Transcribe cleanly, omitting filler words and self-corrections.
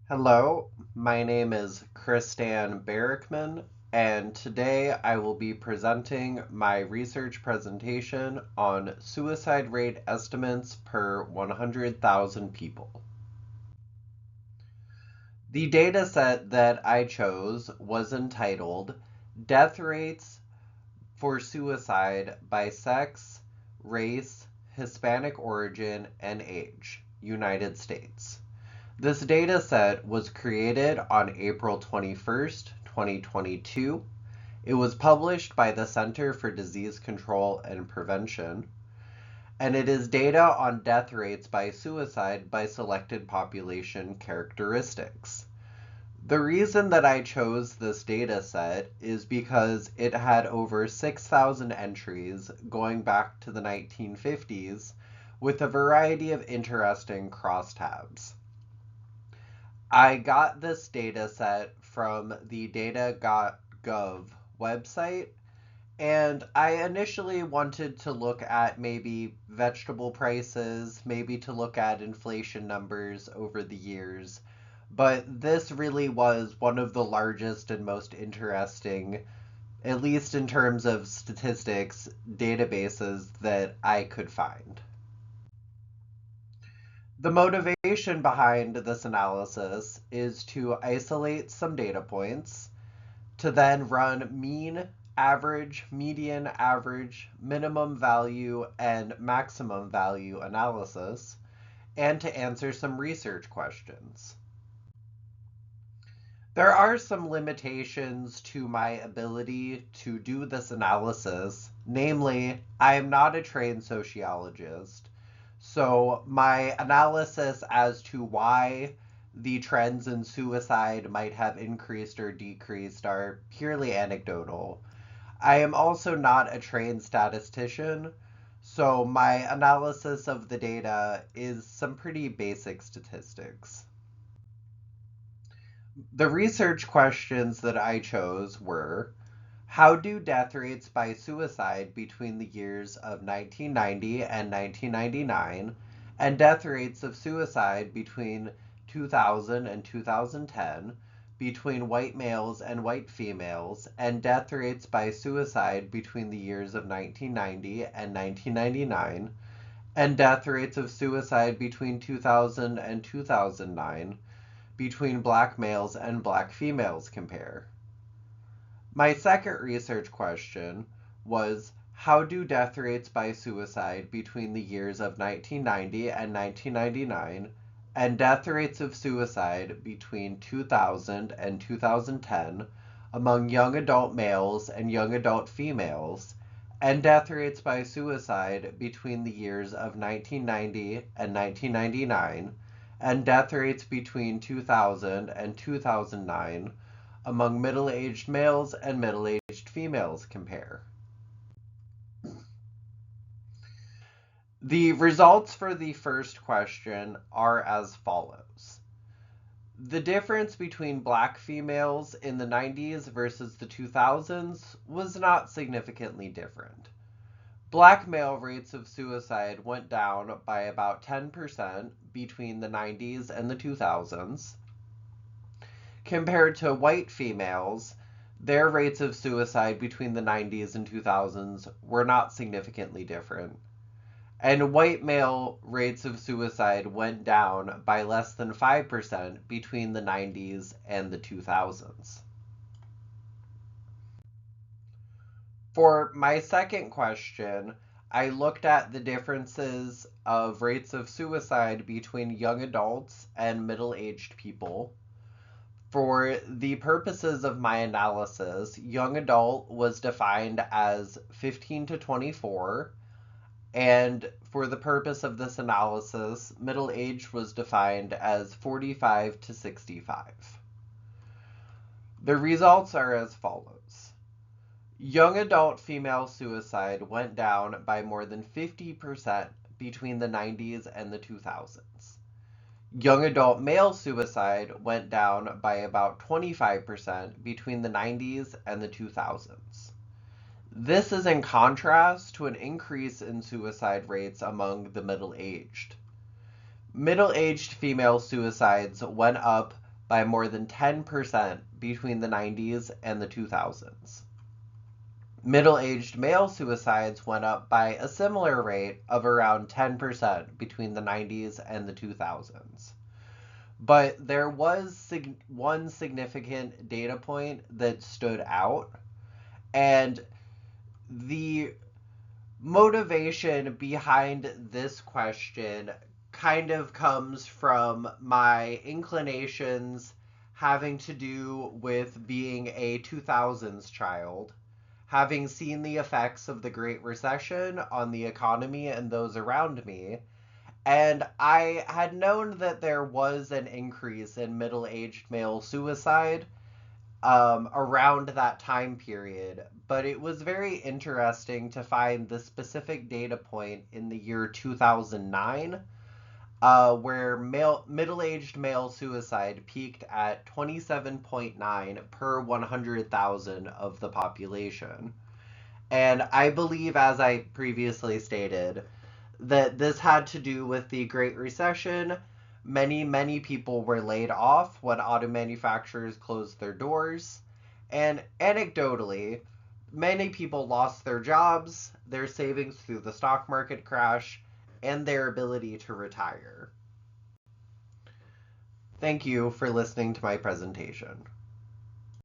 Hello, my name is Khristanne Barekman, and today I will be presenting my research presentation on suicide rate estimates per 100,000 people. The dataset that I chose was entitled Death Rates for Suicide by Sex, Race, Hispanic Origin, and Age, United States. This data set was created on April 21st, 2022. It was published by the Center for Disease Control and Prevention, and it is data on death rates by suicide by selected population characteristics. The reason that I chose this data set is because it had over 6,000 entries going back to the 1950s with a variety of interesting crosstabs. I got this data set from the data.gov website, and I initially wanted to look at maybe vegetable prices, maybe to look at inflation numbers over the years, but this really was one of the largest and most interesting, at least in terms of statistics, databases that I could find. The motivation behind this analysis is to isolate some data points, to then run mean, average, median, average, minimum value, and maximum value analysis, and to answer some research questions. There are some limitations to my ability to do this analysis. Namely, I am not a trained sociologist, so my analysis as to why the trends in suicide might have increased or decreased are purely anecdotal. I am also not a trained statistician, so my analysis of the data is some pretty basic statistics. The research questions that I chose were: how do death rates by suicide between the years of 1990 and 1999, and death rates of suicide between 2000 and 2010, between white males and white females, and death rates by suicide between the years of 1990 and 1999, and death rates of suicide between 2000 and 2009, between black males and black females compare. My second research question was: how do death rates by suicide between the years of 1990 and 1999, and death rates of suicide between 2000 and 2010 among young adult males and young adult females, and death rates by suicide between the years of 1990 and 1999, and death rates between 2000 and 2009 among middle-aged males and middle-aged females compare. The results for the first question are as follows. The difference between black females in the 90s versus the 2000s was not significantly different. Black male rates of suicide went down by about 10% between the 90s and the 2000s. Compared to white females, their rates of suicide between the 90s and 2000s were not significantly different. And white male rates of suicide went down by less than 5% between the 90s and the 2000s. For my second question, I looked at the differences of rates of suicide between young adults and middle-aged people. For the purposes of my analysis, young adult was defined as 15 to 24, and for the purpose of this analysis, middle age was defined as 45 to 65. The results are as follows. Young adult female suicide went down by more than 50% between the 90s and the 2000s. Young adult male suicide went down by about 25% between the 90s and the 2000s. This is in contrast to an increase in suicide rates among the middle-aged. Middle-aged female suicides went up by more than 10% between the 90s and the 2000s. Middle-aged male suicides went up by a similar rate of around 10% between the 90s and the 2000s. But there was one significant data point that stood out, and the motivation behind this question kind of comes from my inclinations having to do with being a 2000s child, having seen the effects of the Great Recession on the economy and those around me. And I had known that there was an increase in middle-aged male suicide around that time period, but it was very interesting to find the specific data point in the year 2009, where middle-aged male suicide peaked at 27.9 per 100,000 of the population. And I believe, as I previously stated, that this had to do with the Great Recession. Many people were laid off when auto manufacturers closed their doors. And anecdotally, many people lost their jobs, their savings through the stock market crash, and their ability to retire. Thank you for listening to my presentation.